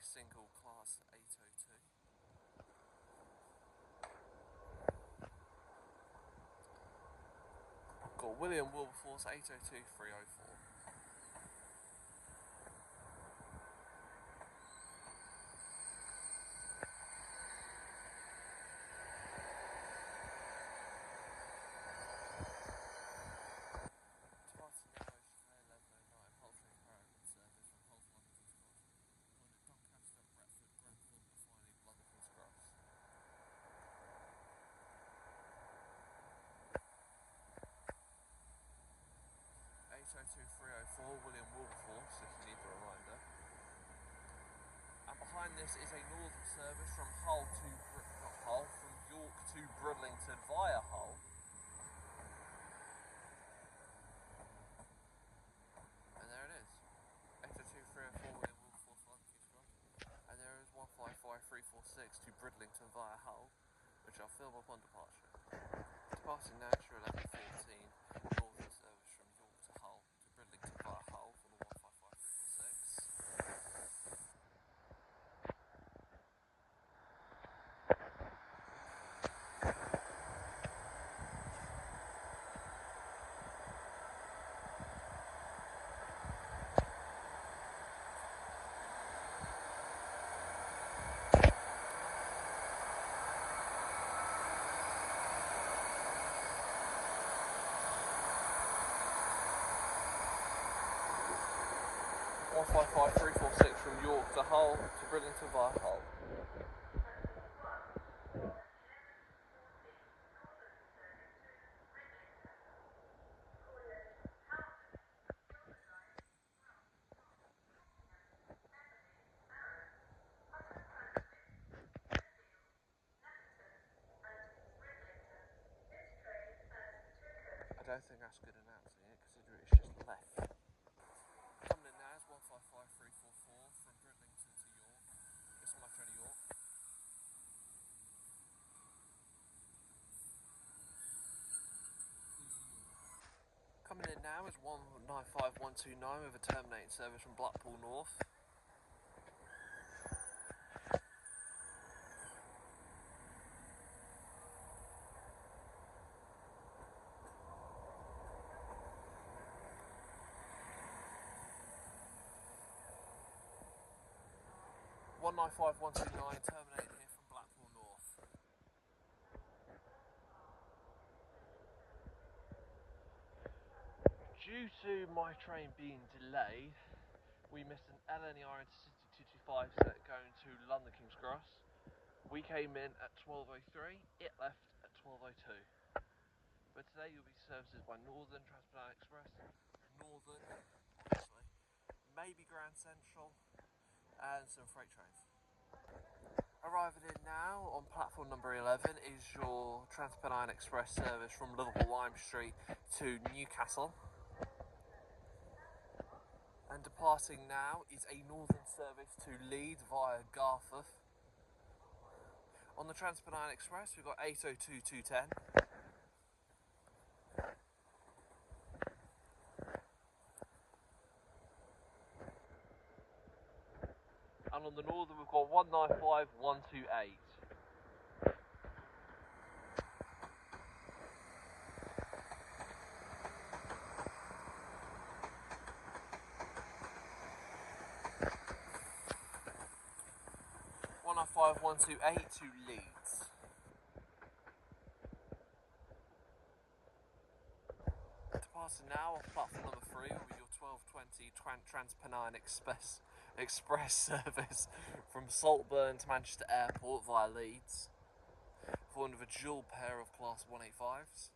single class 802. Got William Wilberforce 802 304. William Wilberforce, if you need the reminder. And behind this is a northern service from from York to Bridlington via Hull. And there it is. 802-304 William Wilberforce, London King's Cross. And there is 155-346 to Bridlington via Hull, which I'll film upon departure. Departing now to 11:14, northern service from York to Hull to Bridlington via Hull for the 155-346. From York to Hull to Bridlington via Hull. I don't think that's good announcing it, considering it's just left. Coming in now is 155-344 from Bridlington to York. This is my train to York. Coming in now is 195-129 with a terminating service from Blackpool North. Terminating here from Blackpool North. Due to my train being delayed, we missed an LNER Intercity 225 set going to London King's Cross. We came in at 12:03, it left at 12:02. But today you'll be services by Northern, Transpennine Express, Northern, obviously, maybe Grand Central, and some freight trains. Arriving in now on platform number 11 is your Transpennine Express service from Liverpool Lime Street to Newcastle. And departing now is a northern service to Leeds via Garforth. On the Transpennine Express we've got 802-210. And on the northern we've got 195-128. to Leeds. Departing now off platform number 3 with your 12:20 Transpennine Express service from Saltburn to Manchester Airport via Leeds, for one of a dual pair of Class 185s.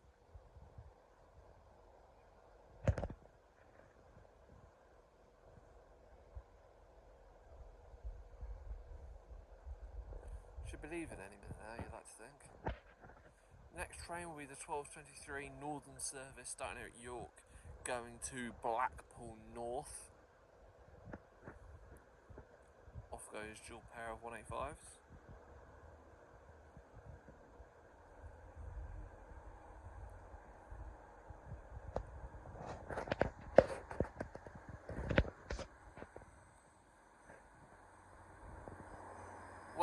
Should be leaving any minute now, you'd like to think. Next train will be the 12:23 Northern service starting here at York, going to Blackpool North. Off goes dual pair of 185s.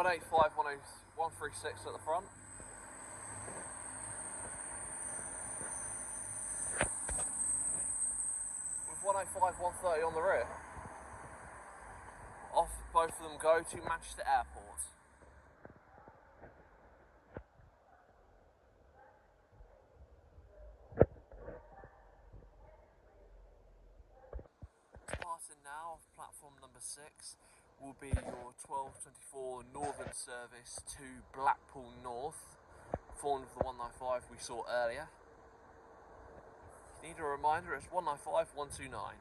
185, 136 at the front. With 105, 130 on the rear. Off both of them go to Manchester Airport. Departing now off platform number 6 will be your 1224 Northern service to Blackpool North, formed of the 195 we saw earlier. If you need a reminder, it's 195, 129.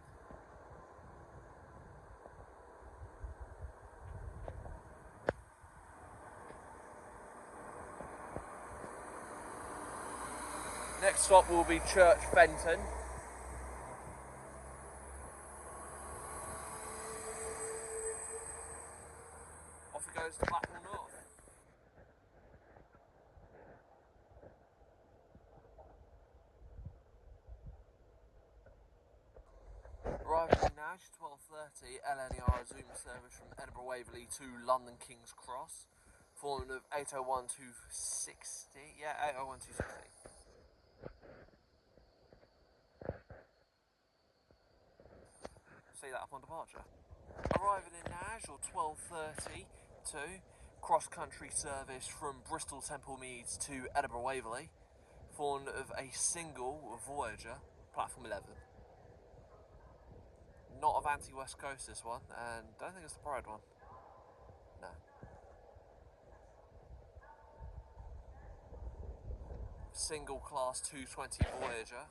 Next stop will be Church Benton. Off it goes to Blackpool North. Arriving in now, 12:30, LNER Zoom service from Edinburgh Waverley to London King's Cross, formed of 801-260. Yeah, 801-260. See that upon departure. Arriving in Nash, or 12:30 to cross-country service from Bristol Temple Meads to Edinburgh Waverley, formed of a single Voyager, platform 11. Not of anti-West Coast this one, and don't think it's the Pride one. No. Single class 220 Voyager.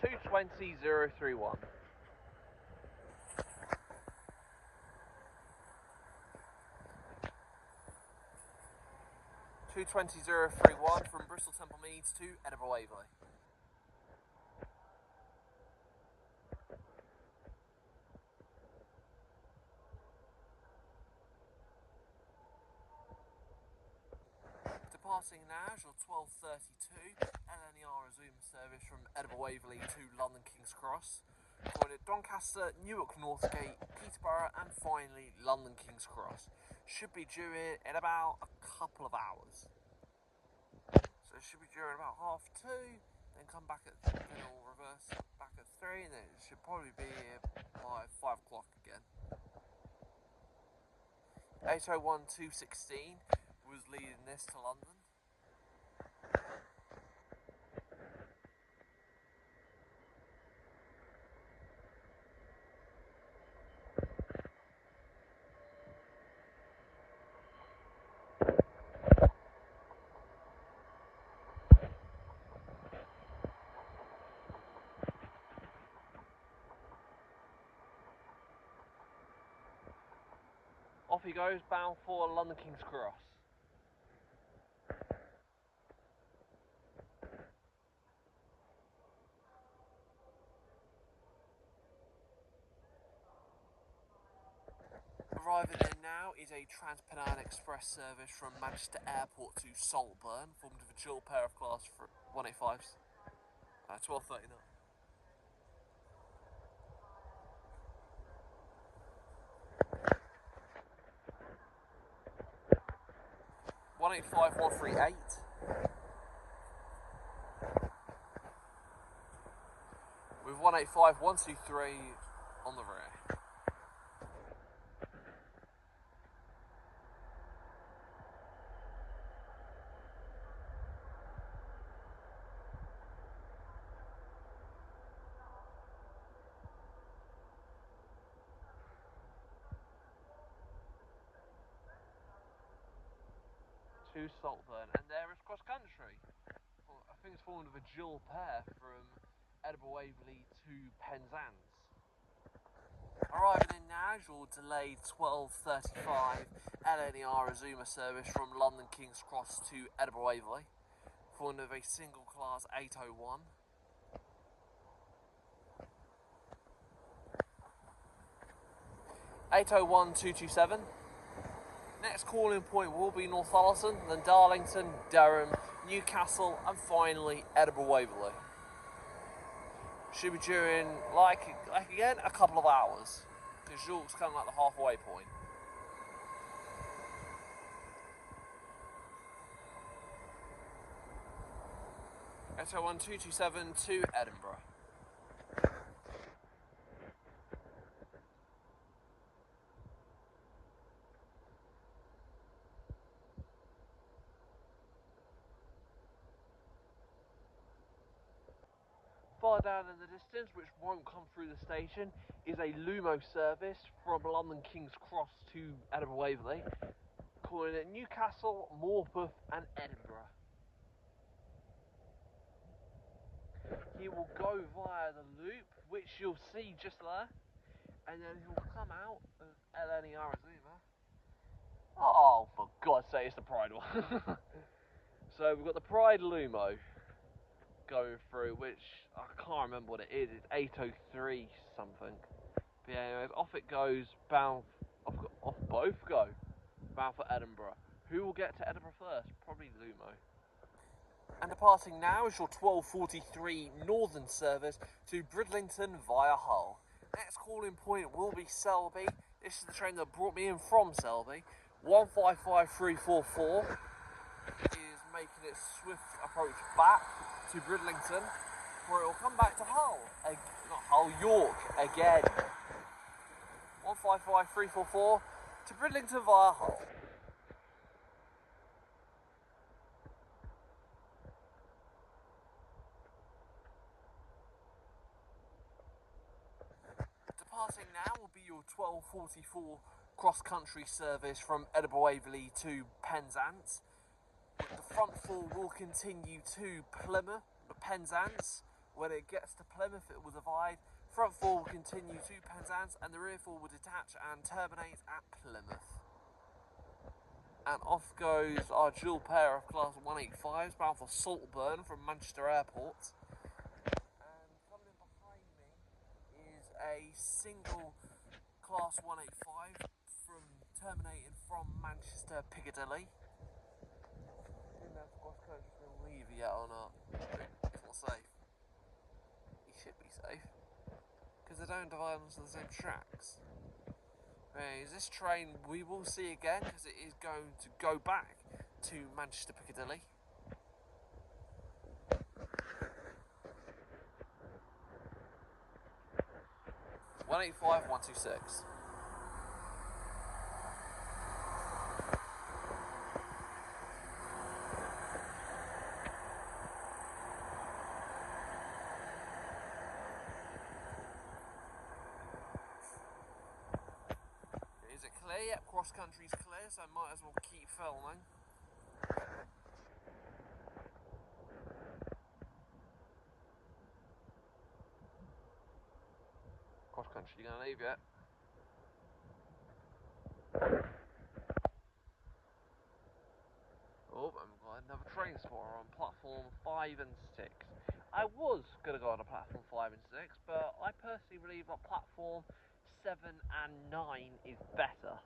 $220,031. $220,031 from Bristol Temple Meads to Edinburgh Waverley. Departing now, or 12:32, LNER resume service from Edinburgh Waverley to London King's Cross, followed at Doncaster, Newark Northgate, Peterborough, and finally London King's Cross. Should be due in about a couple of hours. So it should be due in about 2:30, then come back at, then it'll reverse back at 3, and then it should probably be here by 5 o'clock again. 801-216 was leading this to London. Off he goes, bound for London King's Cross. Arriving in now is a Trans-Pennine Express service from Manchester Airport to Saltburn, formed of a dual pair of class 185s. 12:39. $185,138. With 185,123 on the rear. To Saltburn, and there is cross country. Well, I think it's formed of a dual pair from Edinburgh Waverley to Penzance. Arriving in now, your delayed 12:35 LNER Azuma service from London King's Cross to Edinburgh Waverley, formed of a single class 801. $801,227. Next calling point will be Northallerton, then Darlington, Durham, Newcastle, and finally Edinburgh Waverley. Should be due in, like again, a couple of hours. Because York's kind of like the halfway point. SO1227 to Edinburgh. Far down in the distance, which won't come through the station, is a Lumo service from London King's Cross to Edinburgh Waverley, calling it Newcastle, Morpeth and Edinburgh. He will go via the loop, which you'll see just there, and then he'll come out of LNER Azuma. Oh, for God's sake, it's the Pride one. So we've got the Pride Lumo going through, which I can't remember what it is. It's 803 something. But yeah, anyways, off it goes, bound. Off both go, bound for Edinburgh. Who will get to Edinburgh first? Probably Lumo. And departing now is your 12:43 Northern service to Bridlington via Hull. Next calling point will be Selby. This is the train that brought me in from Selby. 155344 is making its swift approach back to Bridlington, where it will come back to Hull, not Hull, York again. 155344 to Bridlington via Hull. Departing now will be your 12:44 cross-country service from Edinburgh Waverley to Penzance. The front four will continue to Plymouth, Penzance. When it gets to Plymouth, it will divide. Front four will continue to Penzance, and the rear four will detach and terminate at Plymouth. And off goes our dual pair of Class 185s bound for Saltburn from Manchester Airport. And coming in behind me is a single Class 185 terminating from Manchester Piccadilly. I don't know if cross country's going to leave yet or not. It's not safe. He should be safe, because they don't divide onto the same tracks. Anyways, this train we will see again, because it is going to go back to Manchester Piccadilly. (185 126). Is it clear? Yep, cross country's clear, so might as well keep filming. Cross country, you gonna leave yet? Oh, and we've got another train spotter on platform 5 and 6. I was going to go on to platform 5 and 6, but I personally believe that platform 7 and 9 is better.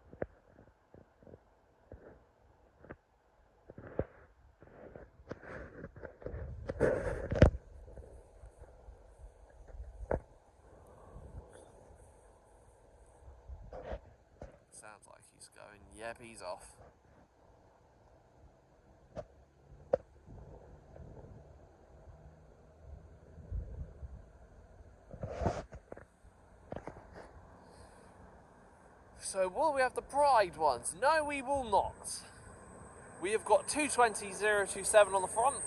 Sounds like he's going. Yep, he's off. So will we have the Pride ones? No, we will not. We have got 220027 on the front.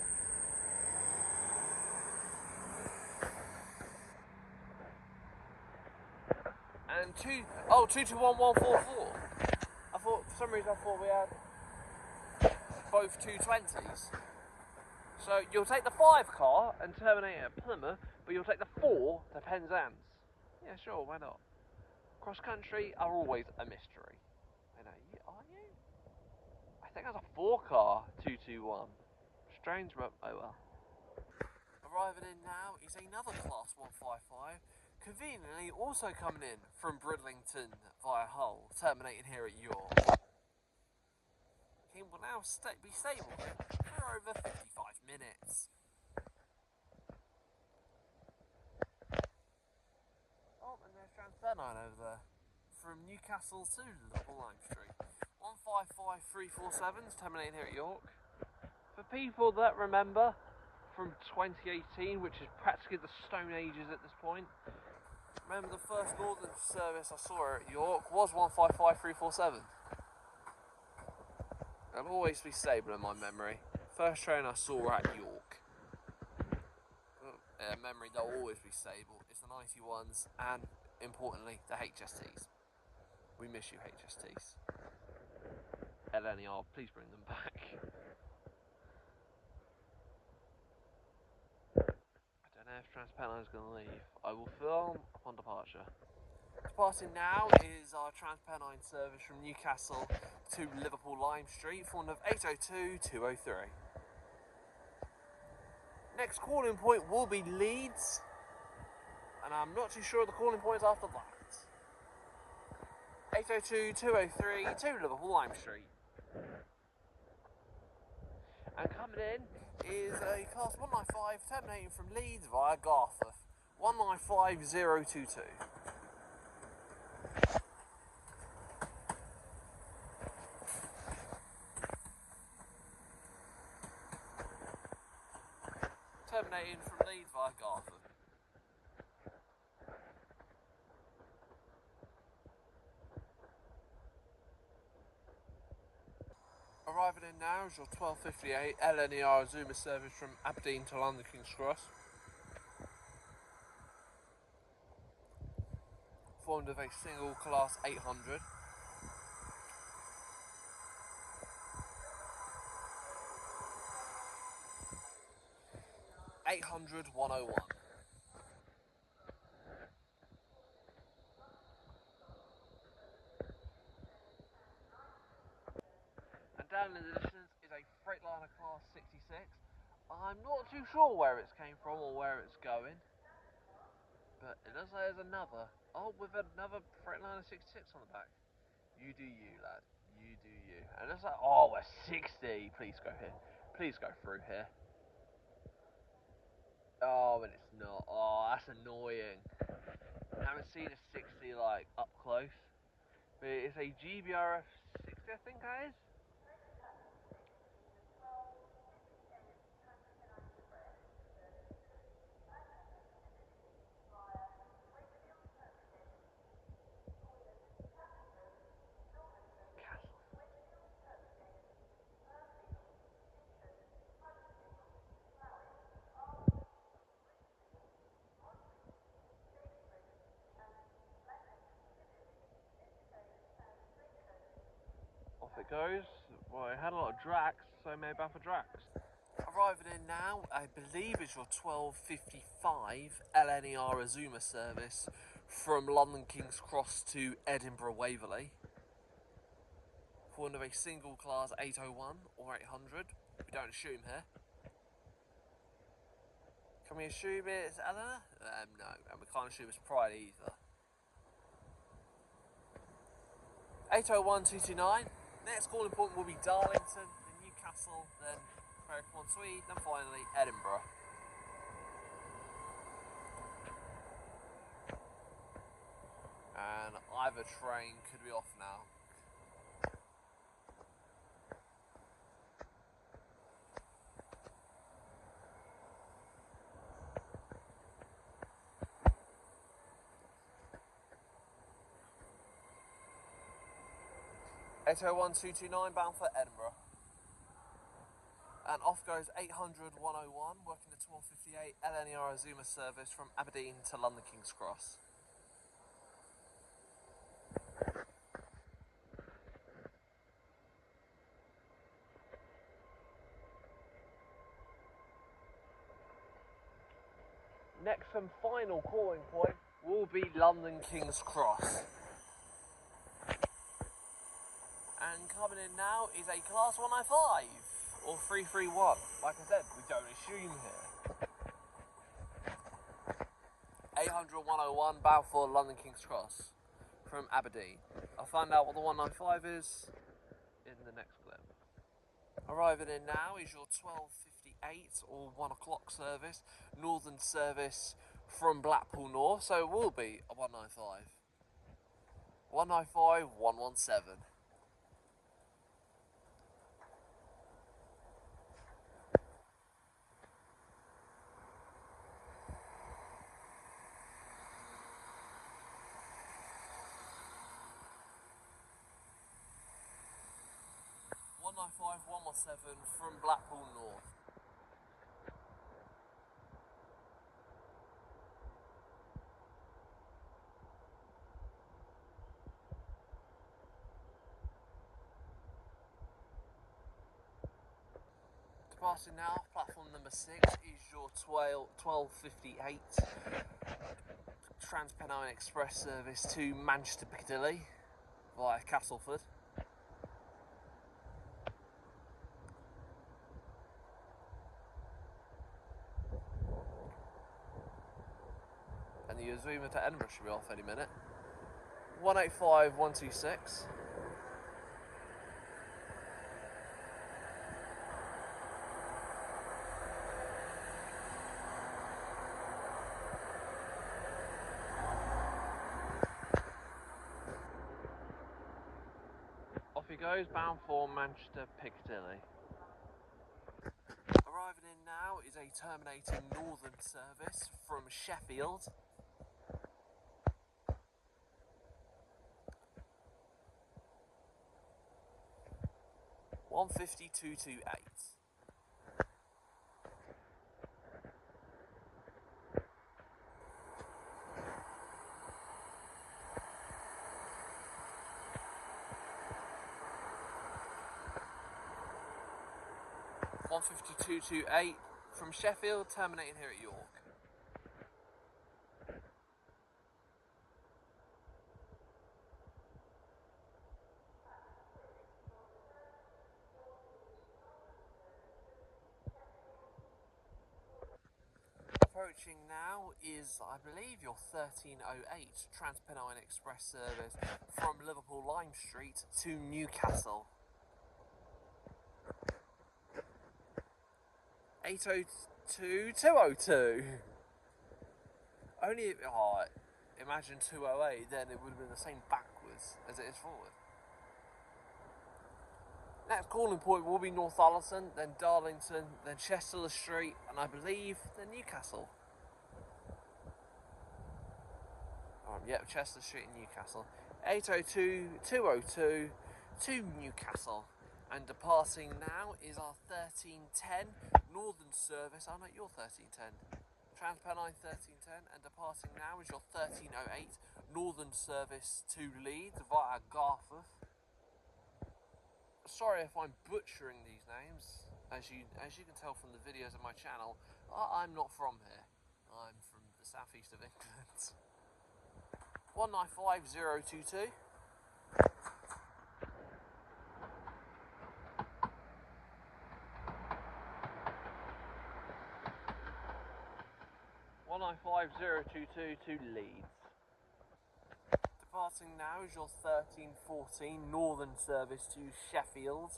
And 221144. I thought, for some reason, we had both 220s. So you'll take the 5 car and terminate at Plymouth, but you'll take the 4 to Penzance. Yeah, sure, why not? Cross country are always a mystery. I know, are you? I think that's a 4 car 221. Strange, but oh well. Arriving in now is another Class 155, conveniently also coming in from Bridlington via Hull, terminating here at York. He will now be stable here for over 55 minutes. over there. From Newcastle to Liverpool Lime Street. 155347's terminating here at York. For people that remember from 2018, which is practically the Stone Ages at this point, remember the first northern service I saw at York was 155347. It'll always be stable in my memory. First train I saw at York. Memory, they'll always be stable. It's the 91s and, importantly, the HSTs. We miss you, HSTs. LNER, please bring them back. I don't know if Transpennine is going to leave. I will film upon departure. Departing now is our Transpennine service from Newcastle to Liverpool Lime Street, formed of 802-203. Next calling point will be Leeds, and I'm not too sure of the calling points after that. 802-203 to Liverpool Lime Street. And coming in is a class 195 terminating from Leeds via Garforth. 195022. Terminating from Leeds via Garforth. Arriving in now is your 1258 LNER Zoomer service from Aberdeen to London King's Cross. Formed of a single class 800. (800-101). And down in the distance is a Freightliner class 66. I'm not too sure where it's came from or where it's going, but it looks like there's another. Oh, with another Freightliner 66 on the back. You do you, lad. You do you. And it's like, oh, we're 60. Please go here. Please go through here. Oh, and it's not. Oh, that's annoying. I haven't seen a 60 like up close. But it's a GBRF 60, I think that is. Off it goes. Well, it had a lot of Drax, so maybe bound for Drax. Arriving in now, I believe is your 1255 LNER Azuma service from London King's Cross to Edinburgh Waverley. Formed of a single class 801 or 800. We don't assume here. Can we assume it's LNER? No, and we can't assume it's Pride either. 801-229. Next calling point will be Darlington, then Newcastle, then Berwick-upon-Tweed, then finally Edinburgh. And either train could be off now. (801-229) bound for Edinburgh. And off goes 800-101, working the 1258 LNER Azuma service from Aberdeen to London King's Cross. Next and final calling point will be London King's Cross. And coming in now is a class 105 or 331. Like I said, we don't assume here. 800-101 bound for London King's Cross from Aberdeen. I'll find out what the 195 is in the next clip. Arriving in now is your 1258 or 1 o'clock service, northern service from Blackpool North, so it will be a 195. 195-117. 195-117 from Blackpool North. Departing now, platform number 6 is your 1258 Trans-Pennine Express service to Manchester Piccadilly via Castleford. And the Azuma to Edinburgh should be off any minute. 185-126. Off he goes, bound for Manchester Piccadilly. Arriving in now is a terminating northern service from Sheffield. (150-228). (150-228) from Sheffield, terminating here at York. Approaching now is, I believe, your 1308 Trans-Pennine Express service from Liverpool Lime Street to Newcastle. 802-202. Only, imagine 208, then it would have been the same backwards as it is forward. Next calling point will be North Allerton, then Darlington, then Chester Street, and I believe then Newcastle. Yep, Chester Street and Newcastle. 802-202 to Newcastle. And departing now is our 1310 Northern service. Oh no, your 1310. Trans-Pennine 1310, and departing now is your 1308 Northern service to Leeds via Garforth. Sorry if I'm butchering these names. As you can tell from the videos of my channel, I'm not from here. I'm from the southeast of England. 195-022. 195-022 to Leeds. Departing now is your 1314 Northern service to Sheffield.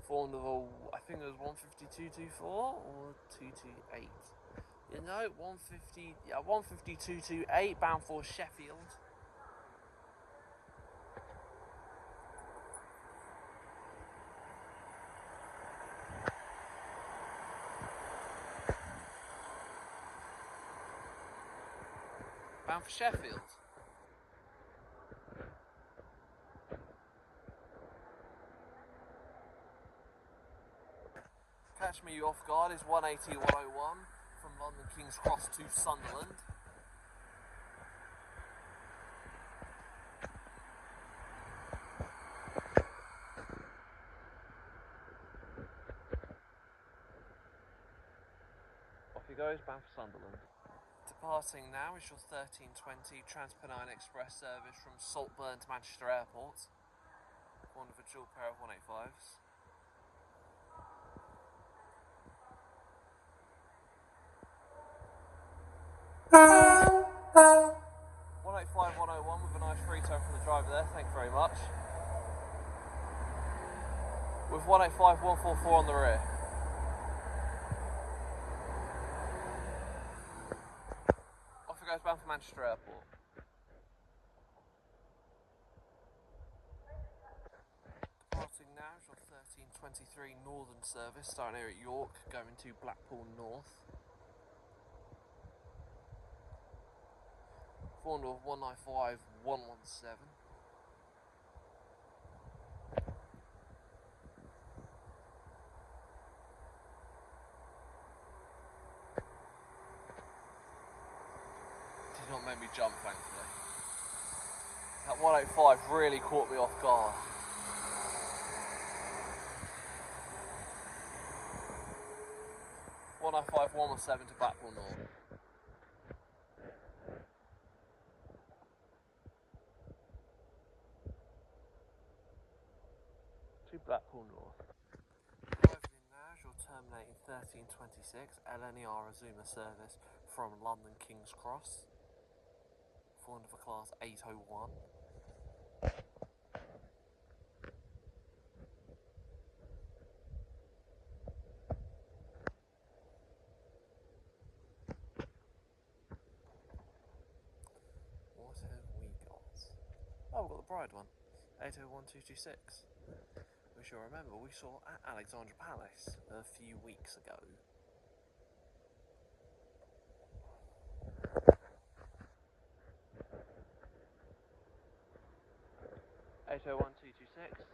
Formed of a, I think it was 152-24 or 228. You know, 152-28 bound for Sheffield. Bound for Sheffield. Catch me off guard is 180-101 from London King's Cross to Sunderland. Off he goes, bound for Sunderland. Departing now is your 1320 Trans-Pennine Express service from Saltburn to Manchester Airport. One of a dual pair of 185s. 185-101 with a nice free turn from the driver there, thank you very much. With 185-144 on the rear. to Manchester Airport. Departing now is your 1323 Northern service, starting here at York, going to Blackpool North. Fond of 195 117. Did not make me jump, thankfully. That 185 really caught me off guard. (195 117) to Blackpool North. To Blackpool North. Arriving in now is your terminating 1326 LNER Azuma service from London King's Cross. Fond of a class 801. What have we got? Oh, we've got the Bride one. 801226. Which you'll remember we saw at Alexandra Palace a few weeks ago. (801226).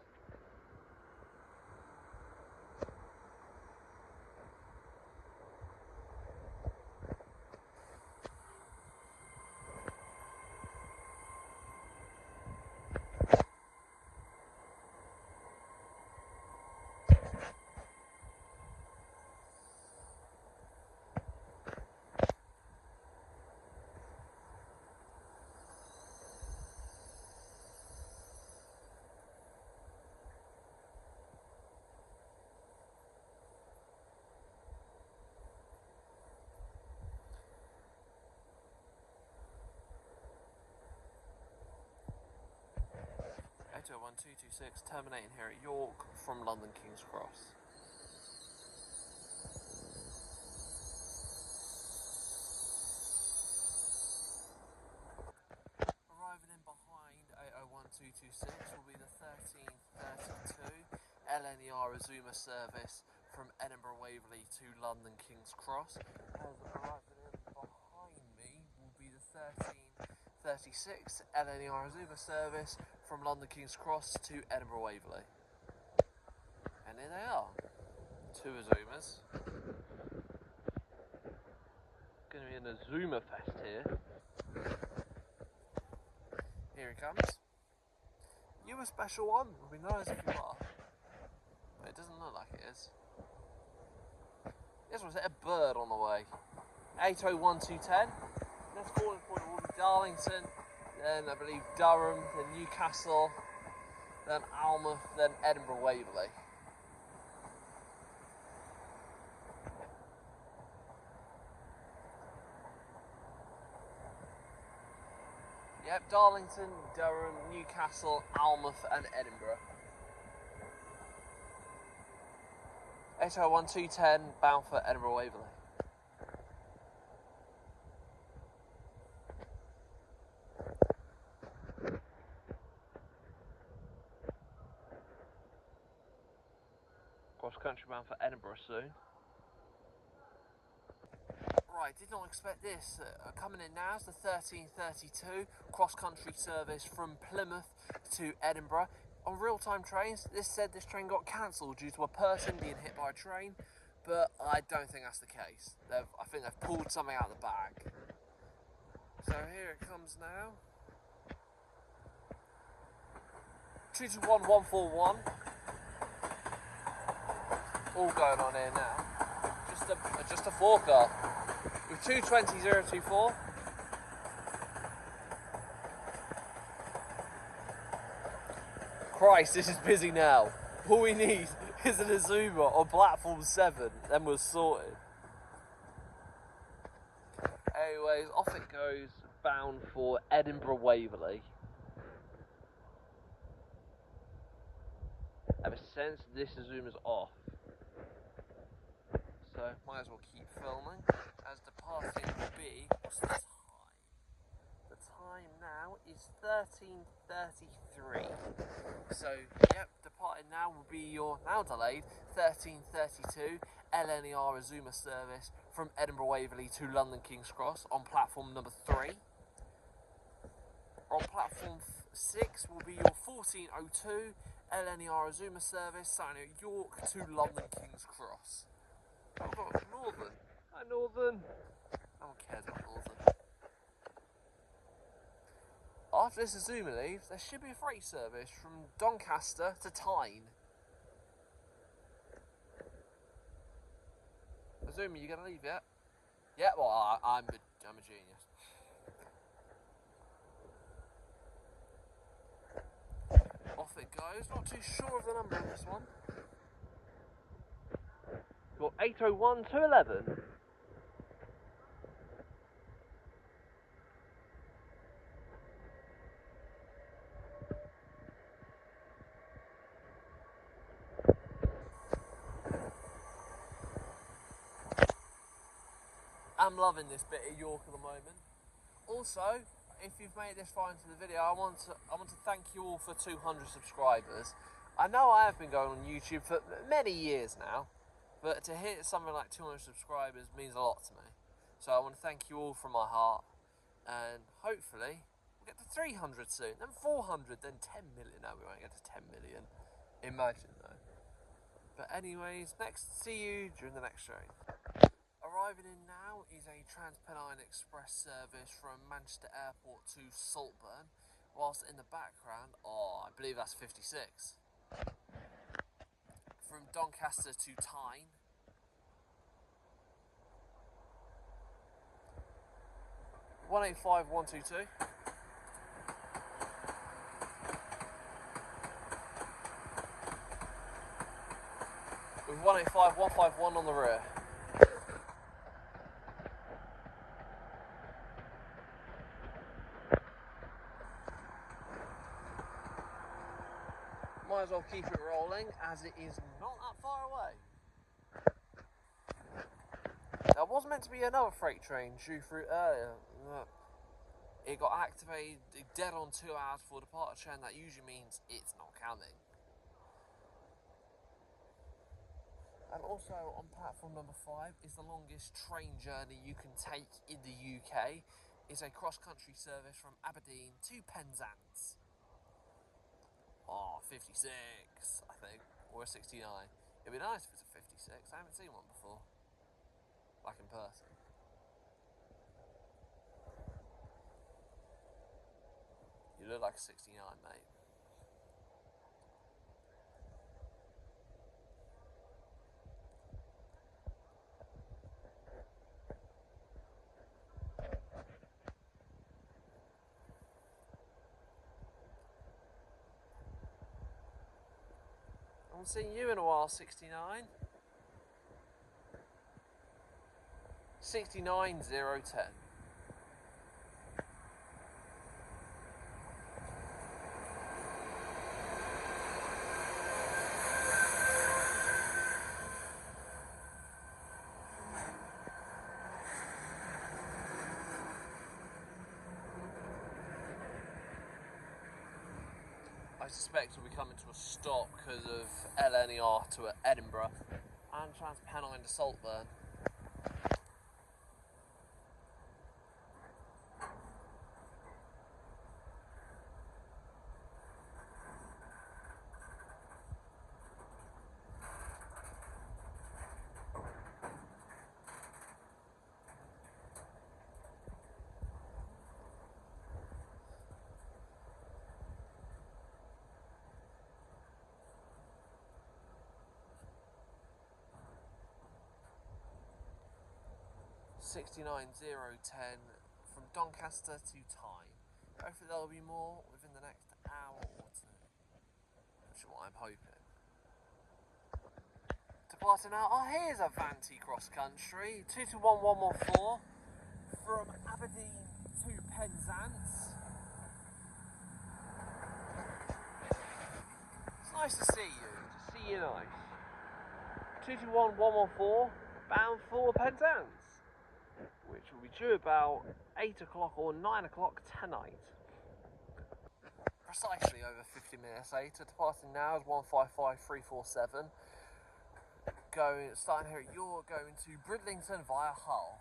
(801226) terminating here at York from London King's Cross. Arriving in behind 801226 will be the 1332 LNER Azuma service from Edinburgh Waverley to London King's Cross. As arriving in behind me will be the 1336 LNER Azuma service from London King's Cross to Edinburgh Waverley. And here they are. Two Azumas. Going to be an Azuma fest here. Here he comes. You a special one? Would be nice if you are. But it doesn't look like it is. This was a bird on the way. 801210. Next calling point will be Darlington, then I believe Durham, then Newcastle, then Almouth, then Edinburgh Waverley. Yep, Darlington, Durham, Newcastle, Almouth and Edinburgh. 801210 bound for Edinburgh Waverley. Cross country bound for Edinburgh soon. Right, did not expect this. Coming in now is the 1332 cross-country service from Plymouth to Edinburgh. On real-time trains, this said this train got cancelled due to a person being hit by a train, but I don't think that's the case. I think they've pulled something out of the bag. So here it comes now. 221141. All going on here now. Just a 4-car. With 220024. Christ, this is busy now. All we need is an Azuma on platform 7, then we're sorted. Anyways, off it goes, bound for Edinburgh Waverley. Ever since this Azuma's off, so might as well keep filming, as departing will be, what's the time? now is 13:33. So, yep, departing now will be your now delayed 13:32 LNER Azuma service from Edinburgh Waverley to London King's Cross on platform number 3. On platform 6 will be your 14:02 LNER Azuma service starting at York to London King's Cross. Oh, I've got Northern. Hi, Northern. No one cares about Northern. After this Azuma leaves, there should be a freight service from Doncaster to Tyne. Azuma, you gonna leave yet? Yeah, well, I'm a genius. Off it goes. Not too sure of the number on this one. Got 8:01 to 11. I'm loving this bit of York at the moment. Also, if you've made it this far into the video, I want to thank you all for 200 subscribers. I know I have been going on YouTube for many years now, but to hit something like 200 subscribers means a lot to me. So I want to thank you all from my heart, and hopefully we'll get to 300 soon, then 400, then 10 million. No, we won't get to 10 million. Imagine though. But anyways, see you during the next train. Arriving in now is a Trans-Pennine Express service from Manchester Airport to Saltburn, whilst in the background, I believe that's 56. From Doncaster to Tyne. (185-122). With 185-151 on the rear. Might as well keep it rolling, as it is not that far away. There was meant to be another freight train due through earlier. It got activated dead on 2 hours for departure, and that usually means it's not counting. And also on platform number 5 is the longest train journey you can take in the UK. It's a cross-country service from Aberdeen to Penzance. 56, I think, or a 69. It'd be nice if it's a 56. I haven't seen one before, like in person. You look like a 69, mate. I haven't seen you in a while, 69. 69-010. I suspect we'll be coming to a stop because of LNER to Edinburgh and Trans-Pennine to Saltburn. (69-010) from Doncaster to Tyne. Hopefully there'll be more within the next hour or two, which is what I'm hoping. Departing now, here's a Vanti cross country, 221114 from Aberdeen to Penzance. It's nice to see you, nice. 221114 bound for Penzance, which will be due about 8 o'clock or 9 o'clock tonight. precisely over 50 minutes later. Departing now is 155347. Starting here at York, going to Bridlington via Hull.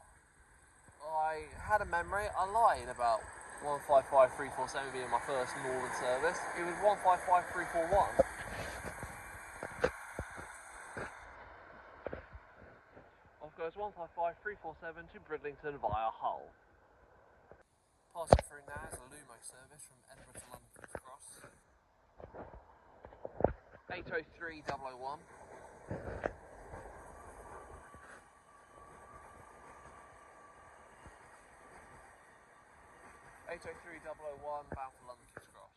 I had a memory, I lied about 155347 being my first northern service. It was 155341. Off goes 155347 to Bridlington via Hull. Passing through now is a Lumo service from Edinburgh to London King's Cross. 803001. 803001 bound for London King's Cross.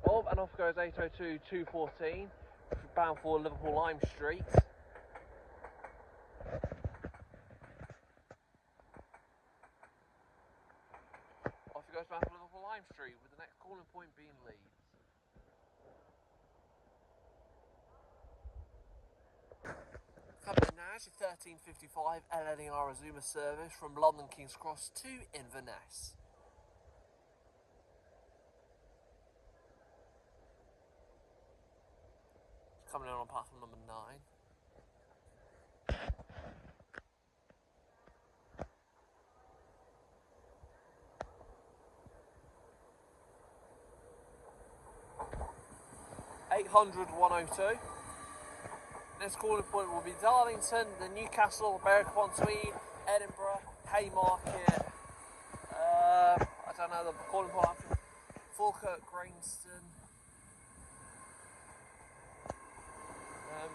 Oh, and off goes 802214 bound for Liverpool Lime Street. Off it goes bound for Liverpool Lime Street, with the next calling point being Leeds. Coming in now is your 1355 LNER Azuma service from London King's Cross to Inverness. It's coming in on platform number 9. (800-102). Next calling point will be Darlington, the Newcastle, Berwick-upon-Tweed, Edinburgh, Haymarket. I don't know the calling point after Falkirk, Grainston,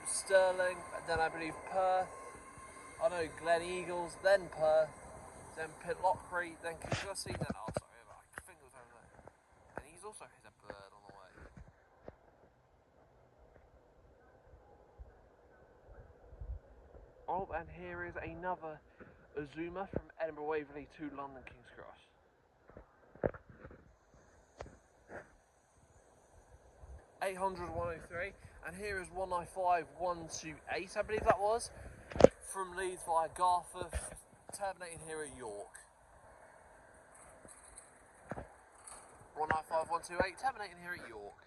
Stirling, then I believe Perth. I know Glen Eagles, then Perth, then Pitlochry, then Kingussie, then I think it was over there. And he's also hit a bird on the way. Oh, and here is another Azuma from Edinburgh Waverley to London King's Cross. (800-103), and here is 195-128, I believe that was, from Leeds via Garforth, terminating here at York. 195-128, terminating here at York.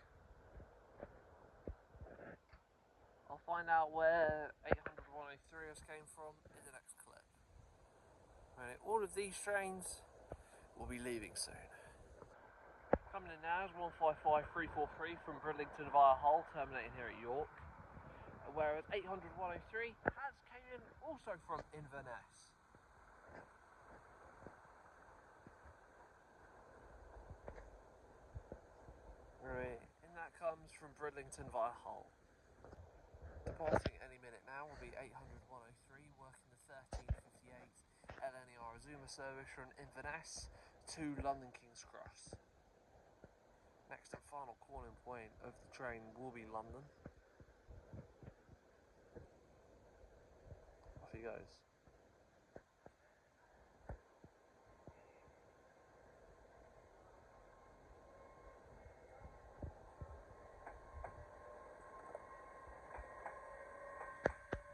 I'll find out where 800-103 came from in the next clip. Right, all of these trains will be leaving soon. Coming in now is 155343 from Bridlington via Hull, terminating here at York. Whereas 800-103 has came in also from Inverness. Right, and that comes from Bridlington via Hull. Departing any minute now will be 800-103, working the 1358 LNER Azuma service from Inverness to London King's Cross. Next and final calling point of the train will be London. Off he goes.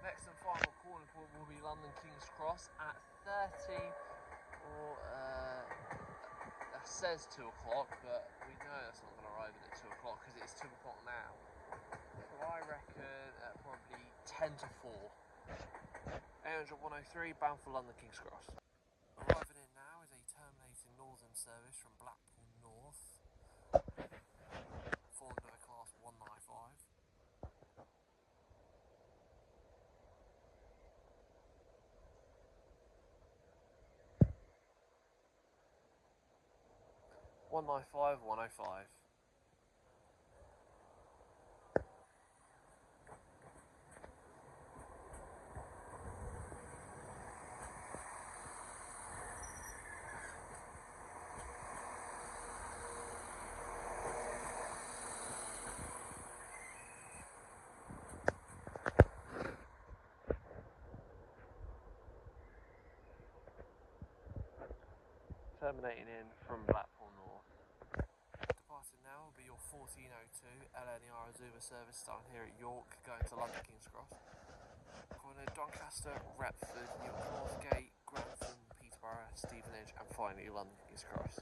Next and final calling point will be London King's Cross at 30 or that says 2 o'clock, but we know that's not going to arrive at 2 o'clock because it's 2 o'clock now. So I reckon probably 10 to 4. 800-103 bound for London King's Cross. Arriving in now is a terminating northern service from Blackpool North, falling under class 195. 195-105. Terminating in from Blackpool North. Departing now will be your 1402 LNER Azuma service starting here at York, going to London King's Cross. on a Doncaster, Retford, York Northgate, Grantham, Peterborough, Stevenage, and finally London King's Cross.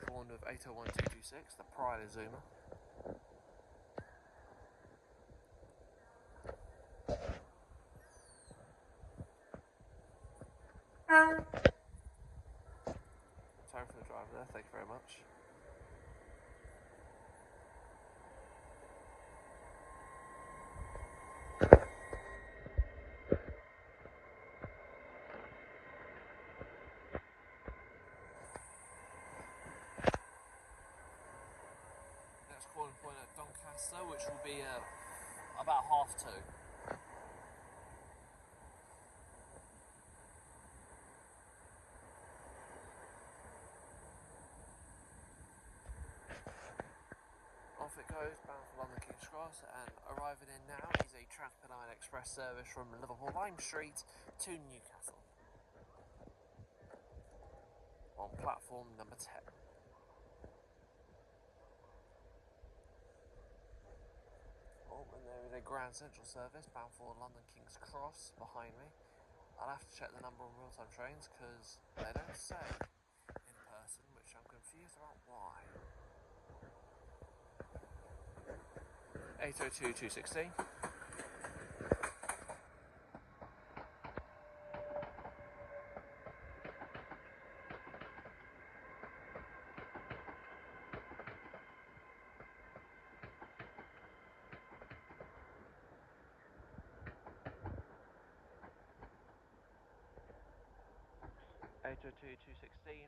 Formed of 801226, the Pride of Zuma. Sorry for the driver there, thank you very much. Next calling point at Doncaster, which will be about 2:30. Off it goes, bound for London King's Cross, and arriving in now is a Transpennine Express service from Liverpool Lime Street to Newcastle on platform number 10. Oh, and there is a Grand Central service bound for London King's Cross behind me. I'll have to check the number on real-time trains because they don't say in person, which I'm confused about why. 802216.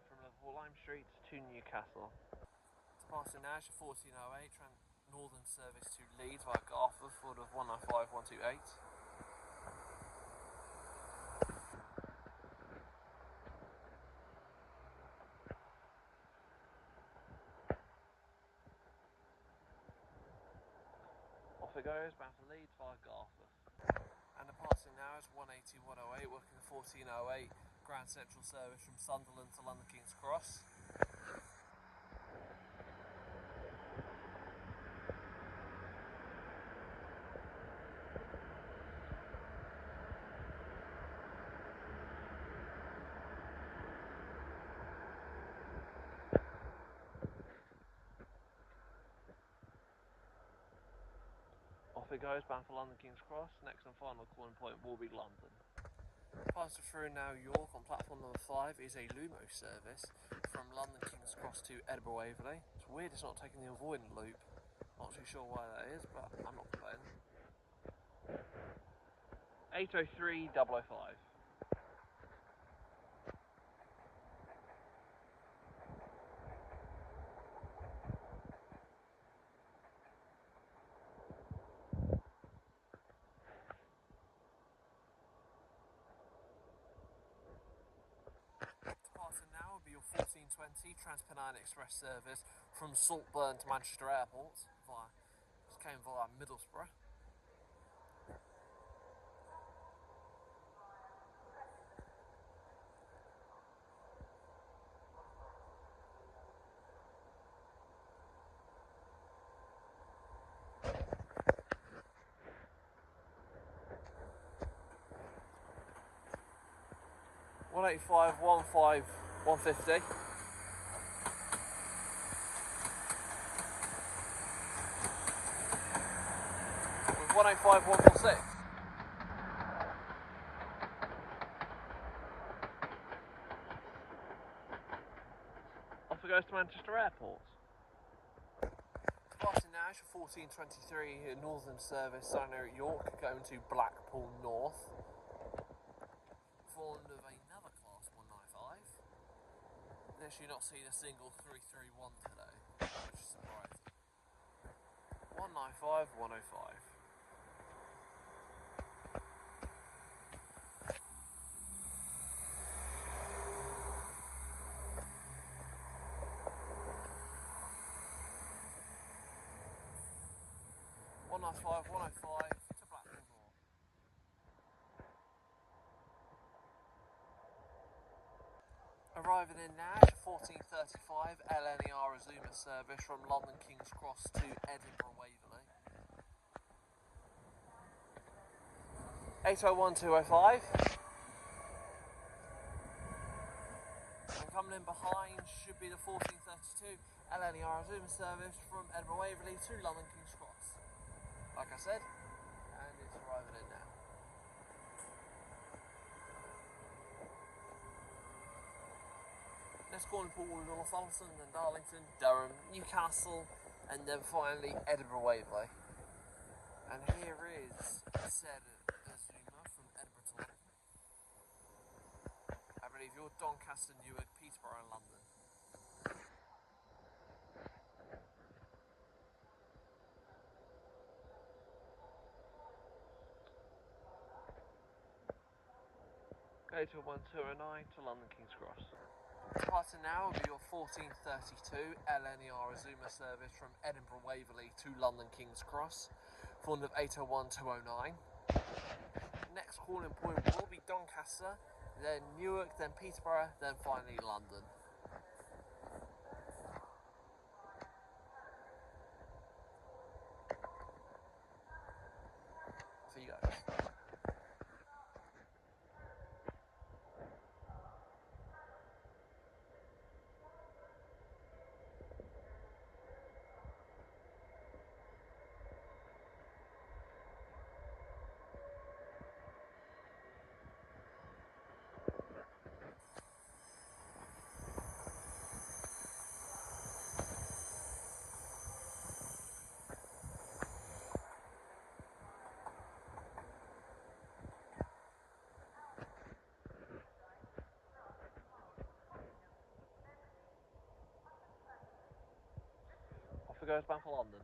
from Liverpool Lime Street to Newcastle. Departing now, 1408, Northern service to Leeds via Garforth, forward of 195128. Off it goes, bound to Leeds via Garforth. And departing now is 18108, working the 1408 Grand Central service from Sunderland to London King's Cross. Off it goes, bound for London King's Cross. Next and final calling point will be London. Passing through now York on platform number 5 is a Lumo service from London King's Cross to Edinburgh Waverley. It's weird it's not taking the avoidant loop. Not too sure why that is, but I'm not complaining. 803005. Departing now will be your 1420 Transpennine Express service from Saltburn to Manchester Airport. Just came via Middlesbrough. One 150. With 146. Off it goes to Manchester Airport. Departing now for 1423 Northern service starting at York going to Blackpool North. Formed of another class 195. Literally not seen a single 331 today, which is surprising. 195, 105. (195, 105) to Blackpool North. Arriving in now, 1435 LNER Azuma service from London King's Cross to Edinburgh Waverley. 801-205. And coming in behind should be the 1432 LNER Zoom service from Edinburgh Waverley to London King's Cross. Like I said, and it's arriving in now. Next calling port will be Northampton, then Darlington, Durham, Newcastle, and then finally Edinburgh Waverley. And here is said Azuma from Edinburgh to London. I believe you're Doncaster, Newark, Peterborough and London. Go to 1209 to London King's Cross. Departing now will be your 1432 LNER Azuma service from Edinburgh Waverley to London King's Cross, formed of 801-209. Next calling point will be Doncaster, then Newark, then Peterborough, then finally London. See you guys. Off it goes bound for London.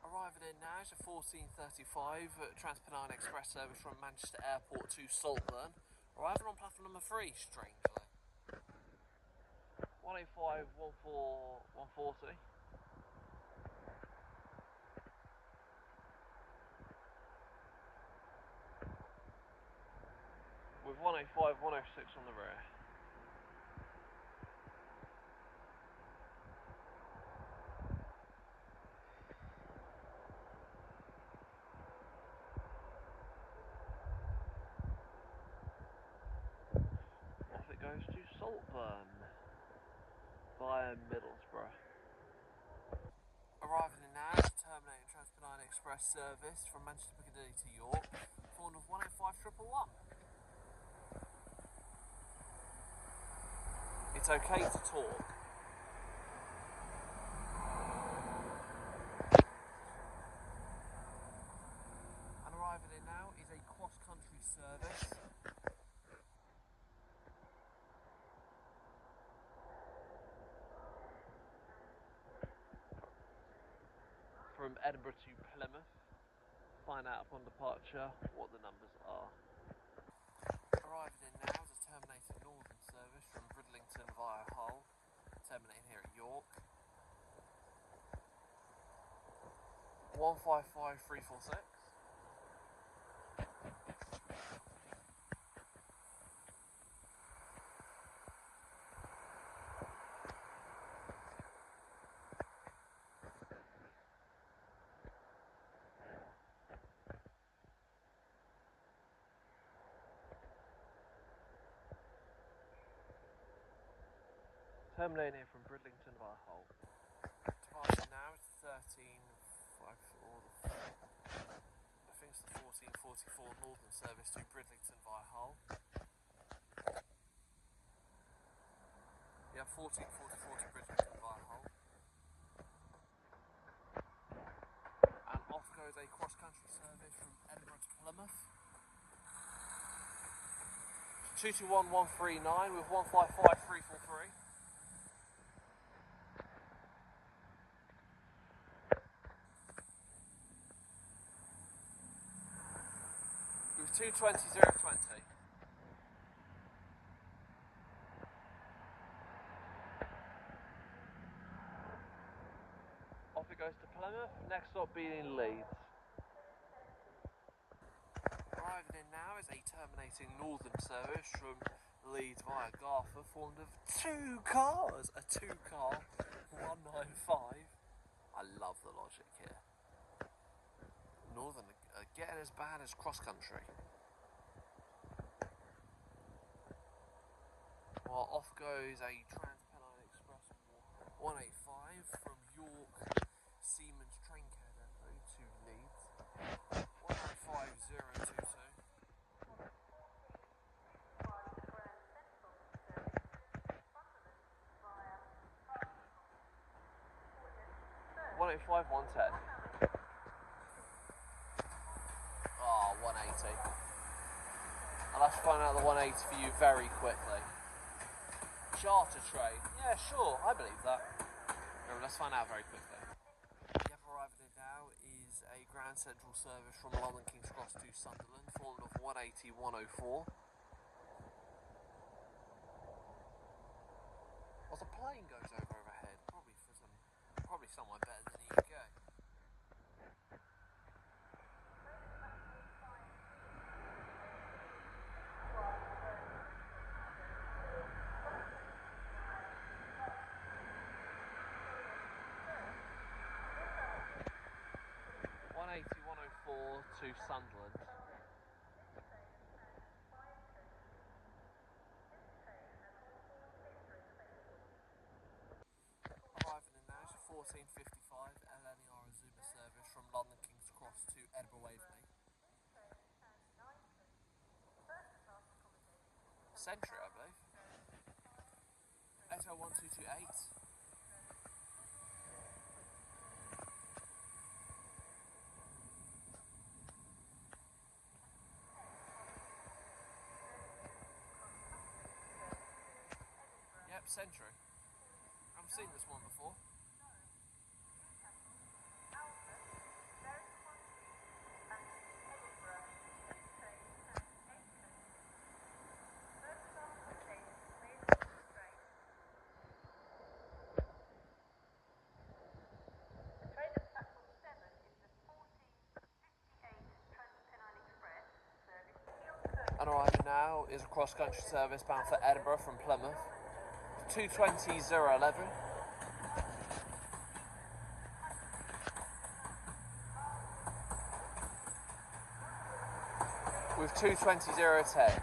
Arriving in now is a 1435 Transpennine Express service from Manchester Airport to Saltburn. Arriving on platform number 3, strangely. 185, 140. With 185, 106 on the rear. Off it goes to Saltburn via Middlesbrough. Arriving in now is terminating Transpennine Express service from Manchester Piccadilly to York, formed of 185-111. It's okay to talk. And arriving in now is a cross-country service from Edinburgh to Plymouth. Find out upon departure what the numbers are. Arriving in now is a terminating northern service from Bridlington via Hull, terminating here at York. 155346. Terminating here from Bridlington via Hull. Departing now is 1354, I think it's the 1444 northern service to Bridlington via Hull. Yeah, 1444 to Bridlington via Hull. And off goes a cross-country service from Edinburgh to Plymouth. 221139 with 155343. With 220020. Off it goes to Plymouth, next stop being Leeds. Arriving in now is a terminating northern service from Leeds via Garforth, formed of 2 cars, a 2-car 195. I love the logic here. Northern getting as bad as cross country. goes a Trans-Pennine Express 185 from York Siemens train care depot to Leeds. 105022. 185, 110. Oh, 180. I'll have to find out the 180 for you very quickly. Charter train. Yeah, sure, I believe that. No, let's find out very quickly. Yep, arriving in now is a Grand Central service from London King's Cross to Sunderland, formed of 180, 104. Well, the plane goes overhead, probably somewhere better than the UK. To Sunderland. Arriving in now is a 1455 LNER Azuma service from London King's Cross to Edinburgh Waverley. Century, I believe. 801228. Century. I've seen this one before. And arriving now is a cross-country service bound for Edinburgh from Plymouth. 220-011. With 220-010.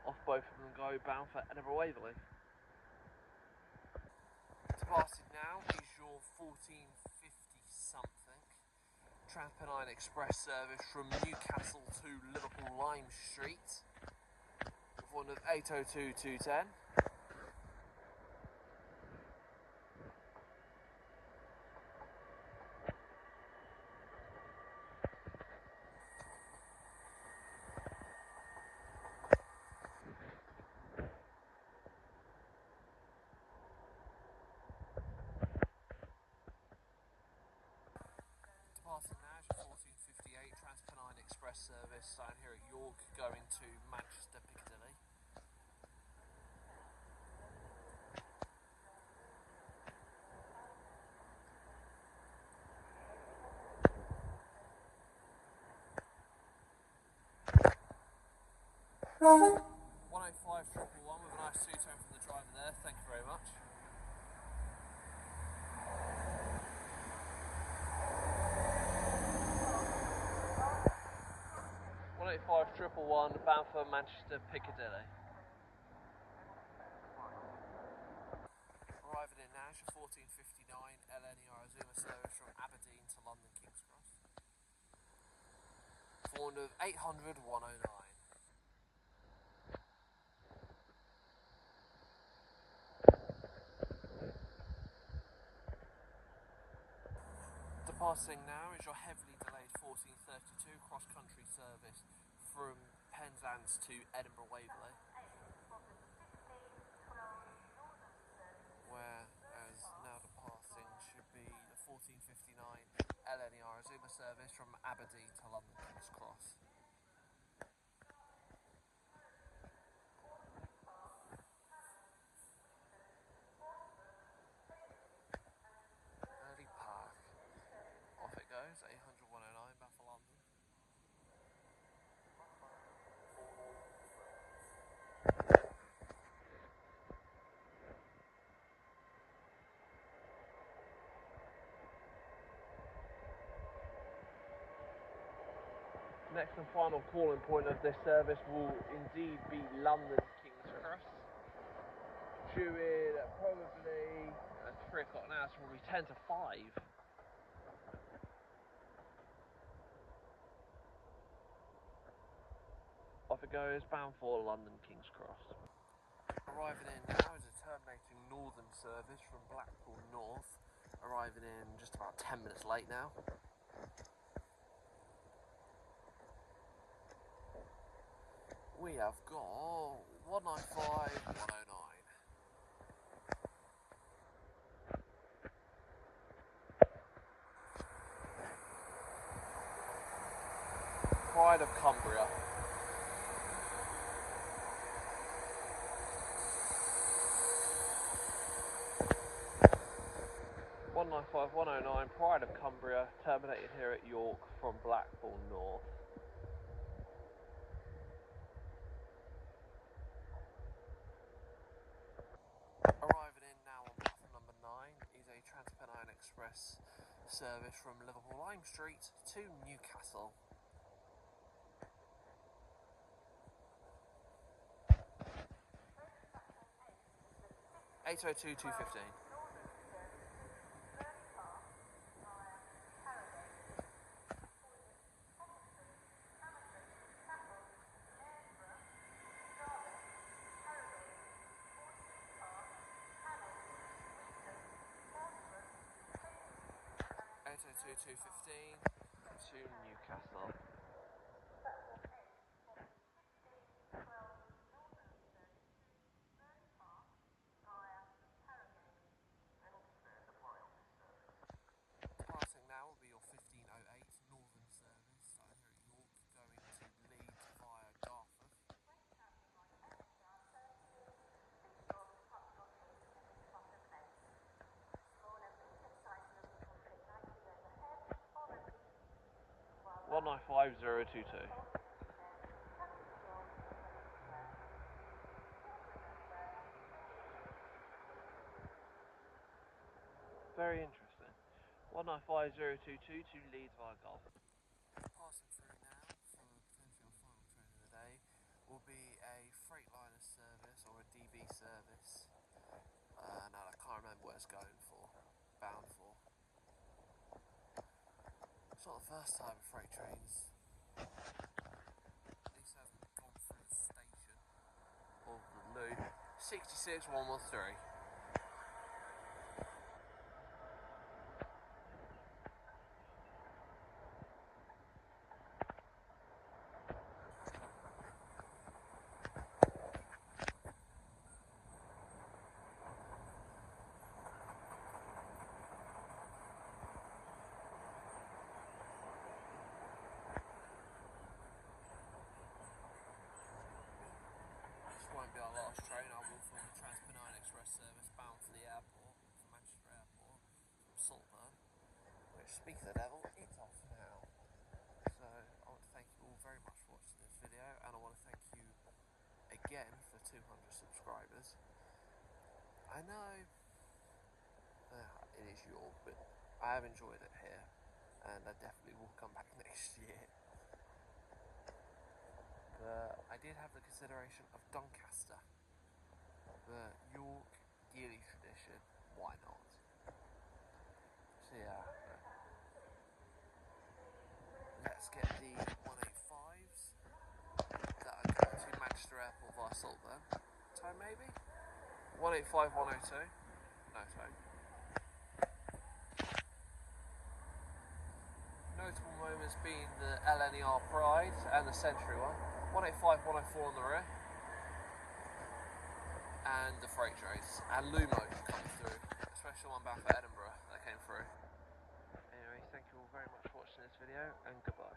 Off both of them go bound for Edinburgh Waverley. Departed now is your 1450-something Trans-Pennine Express service from Newcastle to Liverpool Lime Street with one of 802210. Departing now is your 1458 Trans-Pennine Express service down here at York going to Manchester Piccadilly. One 105 with a nice two-tone from the driver there, thank you very much. 185 bound for Manchester Piccadilly. Arriving in now is your 1459 LNER Azuma service from Aberdeen to London King's Cross. For one of 800 109. Departing now is your heavily delayed 1432 cross-country service from Penzance to Edinburgh Waverley, whereas now departing should be the 1459 LNER Azuma service from Aberdeen to London King's Cross. Early Park. Off it goes, 800 109 bound for London. Next and final calling point of this service will indeed be London King's Cross. Due in probably at 3 o'clock now, so probably 10 to 5. Off it goes, bound for London King's Cross. Arriving in now is a terminating northern service from Blackpool North. Arriving in just about 10 minutes late now. We have got 195, 109. Pride of Cumbria. (195) 109, Pride of Cumbria, terminated here at York from Blackpool North. Arriving in now on platform number 9 is a Transpennine Express service from Liverpool Lime Street to Newcastle. (802 215). (802 215) to Newcastle. Departing now will be your 1508 Northern service, starting here at York, going to Leeds via Dartford. (195 022). Very interesting. 195 022 to Leeds via Dartford. Passing through now for potentially our final train of the day will be a Freightliner service or a DB service. No, I can't remember where it's going for, bound for. It's not the first time freight trains. This hasn't gone through the station of the loop. 66 113. Won't be our last train. I will film the Transpennine Express service bound for the airport, for Manchester Airport, from Saltburn, which, speak of the devil, it's off now. So I want to thank you all very much for watching this video, and I want to thank you again for 200 subscribers. I know it is York, but I have enjoyed it here, and I definitely will come back next year. I did have the consideration of Doncaster, the York yearly tradition, why not? So yeah, let's get the 185s that are going to Manchester Airport via Saltburn. Time maybe? 185 102? No time. Notable moments being the LNER Pride and the Century one. 185 104 on the rear. And the freight trains. And Lumo comes through. Especially one bound for Edinburgh that came through. Anyway, thank you all very much for watching this video, and goodbye.